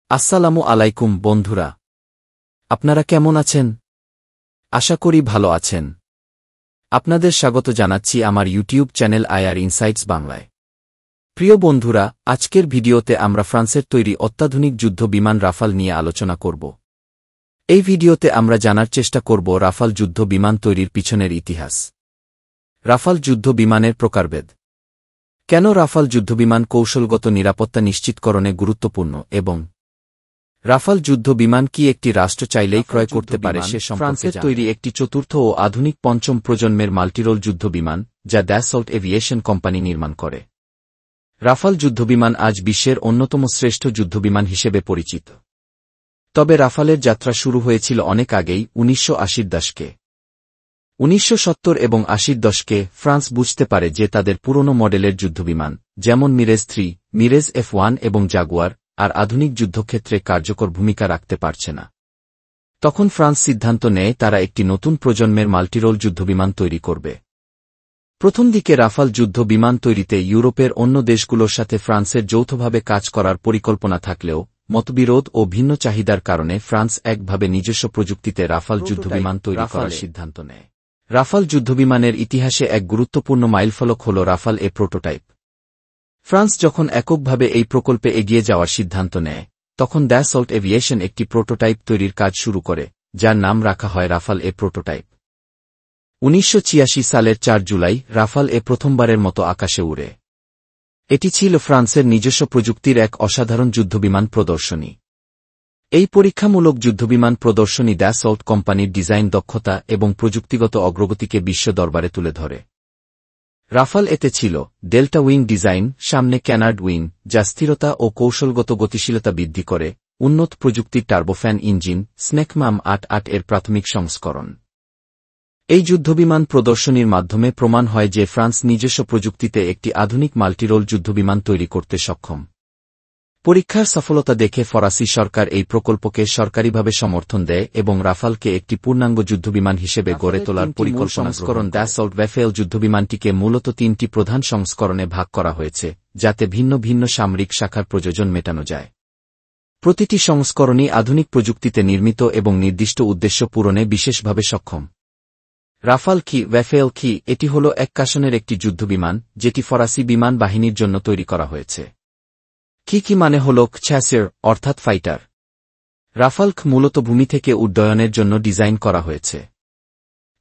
আসসালামু আলাইকুম বন্ধুরা, আপনারা কেমন আছেন? আশা করি ভালো আছেন। আপনাদের স্বাগত জানাচ্ছি আমার ইউটিউব চ্যানেল আইআর ইনসাইটস বাংলায়। প্রিয় বন্ধুরা, আজকের ভিডিওতে আমরা ফ্রান্সের তৈরি অত্যাধুনিক যুদ্ধ বিমান রাফাল নিয়ে আলোচনা করব। এই ভিডিওতে আমরা জানার চেষ্টা করব রাফাল যুদ্ধ বিমান তৈরির পিছনের ইতিহাস, রাফাল যুদ্ধ বিমানের প্রকারভেদ, কেন রাফাল যুদ্ধবিমান কৌশলগত নিরাপত্তা নিশ্চিতকরণে গুরুত্বপূর্ণ এবং রাফাল যুদ্ধ বিমান কি একটি রাষ্ট্র চাইলেই ক্রয় করতে পারে সে সম্পর্কে। ফ্রান্সের তৈরি একটি চতুর্থ ও আধুনিক পঞ্চম প্রজন্মের মাল্টিরোল যুদ্ধ বিমান, যা দ্যাসল্ট এভিয়েশন কোম্পানি নির্মাণ করে। রাফাল যুদ্ধবিমান আজ বিশ্বের অন্যতম শ্রেষ্ঠ যুদ্ধবিমান হিসেবে পরিচিত। তবে রাফালের যাত্রা শুরু হয়েছিল অনেক আগেই, ১৯৮০ দশকে। ১৯৭০ এবং ৮০ দশকে ফ্রান্স বুঝতে পারে যে তাদের পুরনো মডেলের যুদ্ধবিমান, যেমন মিরেজ ৩, মিরেজ F1 এবং জাগুয়ার, আর আধুনিক যুদ্ধক্ষেত্রে কার্যকর ভূমিকা রাখতে পারছে না। তখন ফ্রান্স সিদ্ধান্ত নেয় তারা একটি নতুন প্রজন্মের মাল্টিরোল যুদ্ধবিমান তৈরি করবে। প্রথম দিকে রাফাল যুদ্ধ বিমান তৈরিতে ইউরোপের অন্য দেশগুলোর সাথে ফ্রান্সের যৌথভাবে কাজ করার পরিকল্পনা থাকলেও মতবিরোধ ও ভিন্ন চাহিদার কারণে ফ্রান্স একভাবে নিজস্ব প্রযুক্তিতে রাফাল যুদ্ধবিমান তৈরি করার সিদ্ধান্ত নেয়। রাফাল যুদ্ধবিমানের ইতিহাসে এক গুরুত্বপূর্ণ মাইলফলক হল রাফাল এ প্রোটোটাইপ। ফ্রান্স যখন এককভাবে এই প্রকল্পে এগিয়ে যাওয়ার সিদ্ধান্ত নেয়, তখন দ্যাসল্ট এভিয়েশন একটি প্রোটোটাইপ তৈরির কাজ শুরু করে, যার নাম রাখা হয় রাফাল এ প্রোটোটাইপ। ১৯৮৬ সালের ৪ জুলাই রাফাল এ প্রথমবারের মতো আকাশে উড়ে। এটি ছিল ফ্রান্সের নিজস্ব প্রযুক্তির এক অসাধারণ যুদ্ধবিমান প্রদর্শনী। এই পরীক্ষামূলক যুদ্ধবিমান প্রদর্শনী দ্যাসল্ট কোম্পানির ডিজাইন দক্ষতা এবং প্রযুক্তিগত অগ্রগতিকে বিশ্ব দরবারে তুলে ধরে। রাফাল এতে ছিল ডেল্টা উইং ডিজাইন, সামনে ক্যানার্ড উইং, যা স্থিরতা ও কৌশলগত গতিশীলতা বৃদ্ধি করে, উন্নত প্রযুক্তির টার্বোফ্যান ইঞ্জিন, স্নেকম্যাম ৮৮ এর প্রাথমিক সংস্করণ। এই যুদ্ধবিমান প্রদর্শনীর মাধ্যমে প্রমাণ হয় যে ফ্রান্স নিজস্ব প্রযুক্তিতে একটি আধুনিক মাল্টিরোল যুদ্ধবিমান তৈরি করতে সক্ষম। পরীক্ষার সফলতা দেখে ফরাসি সরকার এই প্রকল্পকে সরকারিভাবে সমর্থন দেয় এবং রাফালকে একটি পূর্ণাঙ্গ যুদ্ধবিমান হিসেবে গড়ে তোলার পরিকল্পনা সংস্করণ দ্যাসল্ট রাফাল যুদ্ধবিমানটিকে মূলত ৩টি প্রধান সংস্করণে ভাগ করা হয়েছে, যাতে ভিন্ন ভিন্ন সামরিক শাখার প্রয়োজন মেটানো যায়। প্রতিটি সংস্করণই আধুনিক প্রযুক্তিতে নির্মিত এবং নির্দিষ্ট উদ্দেশ্য পূরণে বিশেষভাবে সক্ষম। রাফাল কি রাফেল কি এটি হল এক কাশনের একটি যুদ্ধবিমান, যেটি ফরাসি বিমান বাহিনীর জন্য তৈরি করা হয়েছে। কি মানে হল চ্যাসির, অর্থাৎ ফাইটার। রাফাল মূলত ভূমি থেকে উড্ডয়নের জন্য ডিজাইন করা হয়েছে।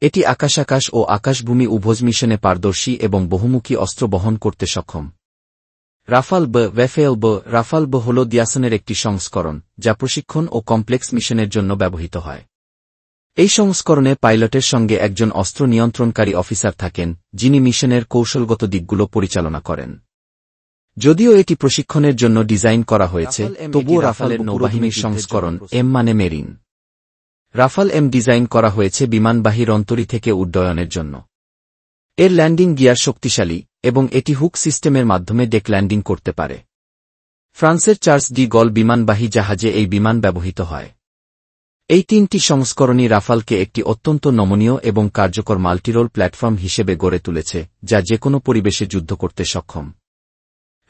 এটি আকাশ ও আকাশভূমি উভয় মিশনে পারদর্শী এবং বহুমুখী অস্ত্র বহন করতে সক্ষম। রাফাল রাফাল হল দিয়াসনের একটি সংস্করণ, যা প্রশিক্ষণ ও কমপ্লেক্স মিশনের জন্য ব্যবহৃত হয়। এই সংস্করণে পাইলটের সঙ্গে একজন অস্ত্র নিয়ন্ত্রণকারী অফিসার থাকেন, যিনি মিশনের কৌশলগত দিকগুলো পরিচালনা করেন। যদিও এটি প্রশিক্ষণের জন্য ডিজাইন করা হয়েছে, তবুও রাফালের নৌবাহিনীর সংস্করণ এম মানে মেরিন। রাফাল এম ডিজাইন করা হয়েছে বিমানবাহী রন্তরি থেকে উড্ডয়নের জন্য। এর ল্যান্ডিং গিয়ার শক্তিশালী এবং এটি হুক সিস্টেমের মাধ্যমে ডেক ল্যান্ডিং করতে পারে। ফ্রান্সের চার্লস ডি গল বিমানবাহী জাহাজে এই বিমান ব্যবহৃত হয়। এই ৩টি সংস্করণই রাফালকে একটি অত্যন্ত নমনীয় এবং কার্যকর মাল্টিরোল প্ল্যাটফর্ম হিসেবে গড়ে তুলেছে, যা যেকোনো পরিবেশে যুদ্ধ করতে সক্ষম।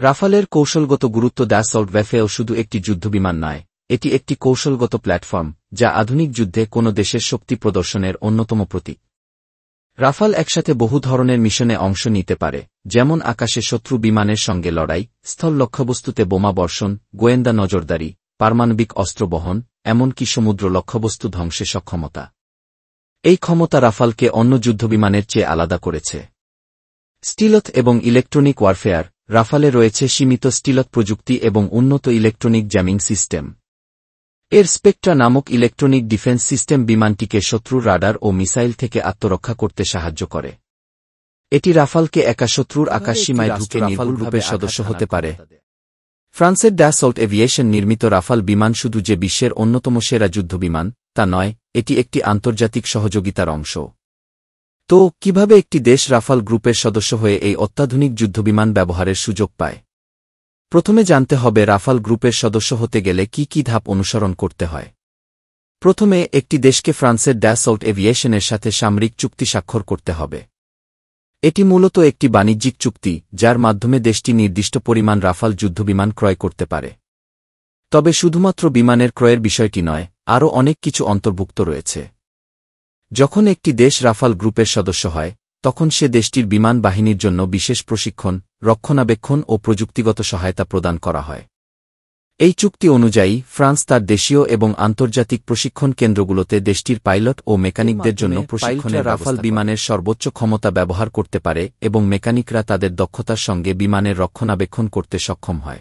রাফালের কৌশলগত গুরুত্ব দ্যাসল্ট রাফেল শুধু একটি যুদ্ধবিমান নয়, এটি একটি কৌশলগত প্ল্যাটফর্ম, যা আধুনিক যুদ্ধে কোনো দেশের শক্তি প্রদর্শনের অন্যতম প্রতীক। রাফাল একসাথে বহু ধরনের মিশনে অংশ নিতে পারে, যেমন আকাশে শত্রু বিমানের সঙ্গে লড়াই, স্থল লক্ষ্যবস্তুতে বোমা বর্ষণ, গোয়েন্দা নজরদারি, পারমাণবিক অস্ত্র বহন, এমনকি সমুদ্র লক্ষ্যবস্তু ধ্বংসে সক্ষমতা। এই ক্ষমতা রাফালকে অন্য যুদ্ধবিমানের চেয়ে আলাদা করেছে। স্টিলথ এবং ইলেকট্রনিক ওয়ারফেয়ার রাফালে রয়েছে সীমিত স্টিলথ প্রযুক্তি এবং উন্নত ইলেকট্রনিক জ্যামিং সিস্টেম। এর স্পেকট্রা নামক ইলেকট্রনিক ডিফেন্স সিস্টেম বিমানটিকে শত্রুর রাডার ও মিসাইল থেকে আত্মরক্ষা করতে সাহায্য করে। এটি রাফালকে একা শত্রুর আকাশসীমায় ঢুকে নির্ভুলভাবে সদস্য হতে পারে। ফ্রান্সের দ্যাসল্ট এভিয়েশন নির্মিত রাফাল বিমান শুধু যে বিশ্বের অন্যতম সেরা যুদ্ধবিমান তা নয়, এটি একটি আন্তর্জাতিক সহযোগিতার অংশ। তো কিভাবে একটি দেশ রাফাল গ্রুপের সদস্য হয়ে এই অত্যাধুনিক যুদ্ধবিমান ব্যবহারের সুযোগ পায়? প্রথমে জানতে হবে রাফাল গ্রুপের সদস্য হতে গেলে কি ধাপ অনুসরণ করতে হয়। প্রথমে একটি দেশকে ফ্রান্সের দ্যাসল্ট এভিয়েশনের সাথে সামরিক চুক্তি স্বাক্ষর করতে হবে। এটি মূলত একটি বাণিজ্যিক চুক্তি, যার মাধ্যমে দেশটি নির্দিষ্ট পরিমাণ রাফাল যুদ্ধবিমান ক্রয় করতে পারে। তবে শুধুমাত্র বিমানের ক্রয়ের বিষয়টি নয়, আরও অনেক কিছু অন্তর্ভুক্ত রয়েছে। যখন একটি দেশ রাফাল গ্রুপের সদস্য হয়, তখন সে দেশটির বিমান বাহিনীর জন্য বিশেষ প্রশিক্ষণ, রক্ষণাবেক্ষণ ও প্রযুক্তিগত সহায়তা প্রদান করা হয়। এই চুক্তি অনুযায়ী ফ্রান্স তার দেশীয় এবং আন্তর্জাতিক প্রশিক্ষণ কেন্দ্রগুলোতে দেশটির পাইলট ও মেকানিকদের জন্য প্রশিক্ষণে রাফাল বিমানের সর্বোচ্চ ক্ষমতা ব্যবহার করতে পারে এবং মেকানিকরা তাদের দক্ষতার সঙ্গে বিমানের রক্ষণাবেক্ষণ করতে সক্ষম হয়।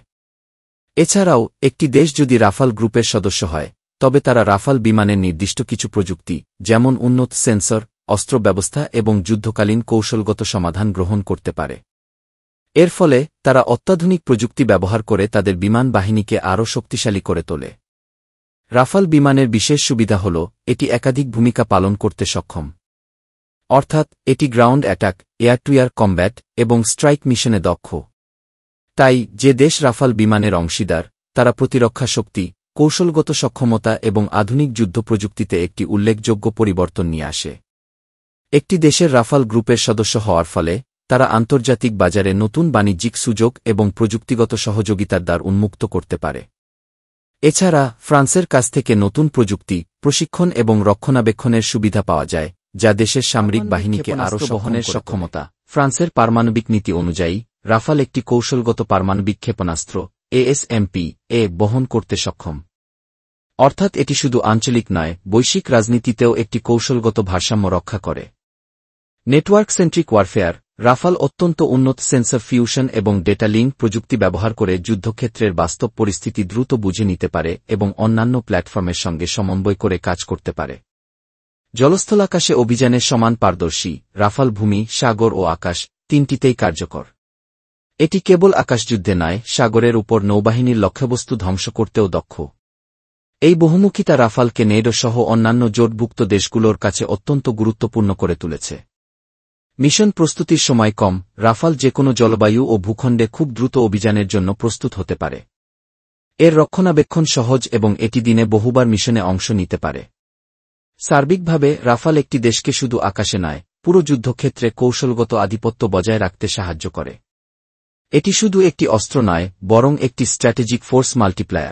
এছাড়াও একটি দেশ যদি রাফাল গ্রুপের সদস্য হয়, তবে তারা রাফাল বিমানের নির্দিষ্ট কিছু প্রযুক্তি, যেমন উন্নত সেন্সর, অস্ত্র ব্যবস্থা এবং যুদ্ধকালীন কৌশলগত সমাধান গ্রহণ করতে পারে। এর ফলে তারা অত্যাধুনিক প্রযুক্তি ব্যবহার করে তাদের বিমান বাহিনীকে আরও শক্তিশালী করে তোলে। রাফাল বিমানের বিশেষ সুবিধা হল এটি একাধিক ভূমিকা পালন করতে সক্ষম। অর্থাৎ এটি ground attack, air two air combat এবং স্ট্রাইক মিশনে দক্ষ। তাই যে দেশ রাফাল বিমানের অংশীদার, তারা প্রতিরক্ষা শক্তি, কৌশলগত সক্ষমতা এবং আধুনিক যুদ্ধ প্রযুক্তিতে একটি উল্লেখযোগ্য পরিবর্তন নিয়ে আসে। একটি দেশের রাফাল গ্রুপের সদস্য হওয়ার ফলে তারা আন্তর্জাতিক বাজারে নতুন বাণিজ্যিক সুযোগ এবং প্রযুক্তিগত সহযোগিতার দ্বার উন্মুক্ত করতে পারে। এছাড়া ফ্রান্সের কাছ থেকে নতুন প্রযুক্তি, প্রশিক্ষণ এবং রক্ষণাবেক্ষণের সুবিধা পাওয়া যায়, যা দেশের সামরিক বাহিনীকে আরও বহনের সক্ষমতা। ফ্রান্সের পারমাণবিক নীতি অনুযায়ী রাফাল একটি কৌশলগত পারমাণবিক ক্ষেপণাস্ত্র ASMP-A বহন করতে সক্ষম। অর্থাৎ এটি শুধু আঞ্চলিক নয়, বৈশ্বিক রাজনীতিতেও একটি কৌশলগত ভারসাম্য রক্ষা করে। নেটওয়ার্ক সেন্ট্রিক ওয়ারফেয়ার রাফাল অত্যন্ত উন্নত সেন্সর ফিউশন এবং ডেটা লিঙ্ক প্রযুক্তি ব্যবহার করে যুদ্ধক্ষেত্রের বাস্তব পরিস্থিতি দ্রুত বুঝে নিতে পারে এবং অন্যান্য প্ল্যাটফর্মের সঙ্গে সমন্বয় করে কাজ করতে পারে। জলস্থলাকাশে অভিযানের সমান পারদর্শী, রাফাল ভূমি, সাগর ও আকাশ তিনটিতেই কার্যকর। এটি কেবল আকাশযুদ্ধে নয়, সাগরের উপর নৌবাহিনীর লক্ষ্যবস্তু ধ্বংস করতেও দক্ষ। এই বহুমুখিতা রাফালকে নেটো সহ অন্যান্য জোটভুক্ত দেশগুলোর কাছে অত্যন্ত গুরুত্বপূর্ণ করে তুলেছে। মিশন প্রস্তুতির সময় কম, রাফাল যেকোনো জলবায়ু ও ভূখণ্ডে খুব দ্রুত অভিযানের জন্য প্রস্তুত হতে পারে। এর রক্ষণাবেক্ষণ সহজ এবং এটি দিনে বহুবার মিশনে অংশ নিতে পারে। সার্বিকভাবে রাফাল একটি দেশকে শুধু আকাশে নয়, পুরো যুদ্ধক্ষেত্রে কৌশলগত আধিপত্য বজায় রাখতে সাহায্য করে। এটি শুধু একটি অস্ত্র নয়, বরং একটি স্ট্র্যাটেজিক ফোর্স মাল্টিপ্লায়ার।